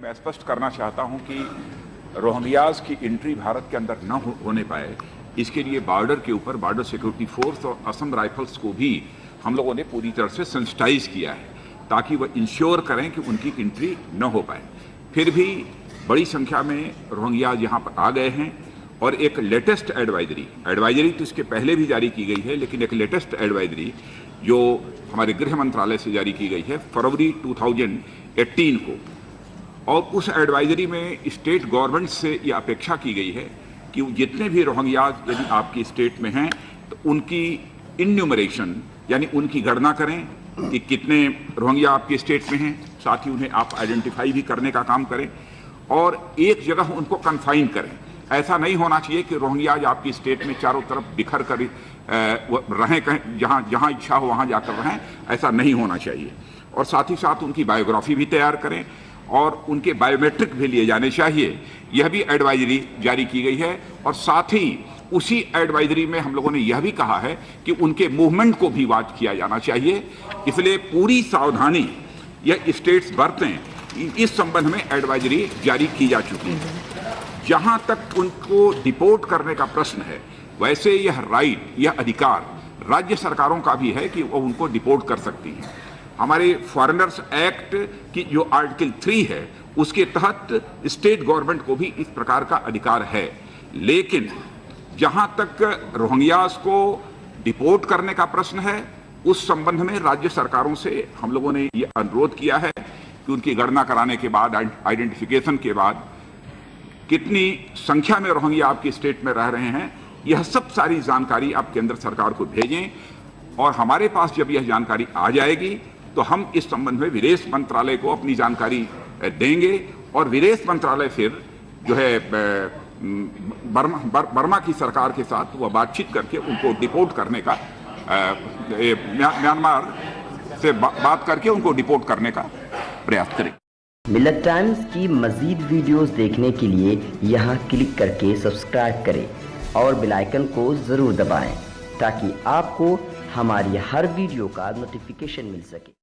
मैं स्पष्ट करना चाहता हूं कि रोहिंग्याज की एंट्री भारत के अंदर न होने पाए, इसके लिए बॉर्डर के ऊपर बॉर्डर सिक्योरिटी फोर्स और असम राइफल्स को भी हम लोगों ने पूरी तरह से सेंसिटाइज किया है ताकि वह इंश्योर करें कि उनकी एंट्री न हो पाए। फिर भी बड़ी संख्या में रोहिंग्याज यहाँ पर आ गए हैं और एक लेटेस्ट एडवाइजरी तो इसके पहले भी जारी की गई है, लेकिन एक लेटेस्ट एडवाइजरी जो हमारे गृह मंत्रालय से जारी की गई है फरवरी 2018 को, और उस एडवाइजरी में स्टेट गवर्नमेंट से ये अपेक्षा की गई है कि जितने भी रोहिंग्याज यदि आपकी स्टेट में हैं तो उनकी इन्यूमरेशन यानी उनकी गणना करें कि कितने रोहिंग्या आपकी स्टेट में हैं, साथ ही उन्हें आप आइडेंटिफाई भी करने का काम करें और एक जगह उनको कन्फाइन करें। ऐसा नहीं होना चाहिए कि रोहिंग्याज आपकी स्टेट में चारों तरफ बिखर कर रहें, कहीं जहाँ जहाँ इच्छा हो वहाँ जाकर रहें, ऐसा नहीं होना चाहिए। और साथ ही साथ उनकी बायोग्राफी भी तैयार करें और उनके बायोमेट्रिक भी लिए जाने चाहिए। यह भी एडवाइजरी जारी की गई है और साथ ही उसी एडवाइजरी में हम लोगों ने यह भी कहा है कि उनके मूवमेंट को भी वॉच किया जाना चाहिए। इसलिए पूरी सावधानी यह स्टेट्स बरतें, इस संबंध में एडवाइजरी जारी की जा चुकी है। जहां तक उनको डिपोर्ट करने का प्रश्न है, वैसे यह राइट, यह अधिकार राज्य सरकारों का भी है कि वो उनको डिपोर्ट कर सकती हैं। हमारे फॉरेनर्स एक्ट की जो आर्टिकल 3 है उसके तहत स्टेट गवर्नमेंट को भी इस प्रकार का अधिकार है। लेकिन जहां तक रोहिंग्यास को डिपोर्ट करने का प्रश्न है, उस संबंध में राज्य सरकारों से हम लोगों ने ये अनुरोध किया है कि उनकी गणना कराने के बाद, आइडेंटिफिकेशन के बाद कितनी संख्या में रोहिंग्या आपकी स्टेट में रह रहे हैं, यह सब सारी जानकारी आप केंद्र सरकार को भेजें और हमारे पास जब यह जानकारी आ जाएगी तो हम इस संबंध में विदेश मंत्रालय को अपनी जानकारी देंगे और विदेश मंत्रालय फिर जो है बर्मा की सरकार के साथ वह बातचीत करके उनको डिपोर्ट करने का, म्यांमार से बात करके उनको डिपोर्ट करने का प्रयास करें। मिलत टाइम्स की मज़ीद वीडियोस देखने के लिए यहाँ क्लिक करके सब्सक्राइब करें और बेल आइकन को ज़रूर दबाएं ताकि आपको हमारी हर वीडियो का नोटिफिकेशन मिल सके।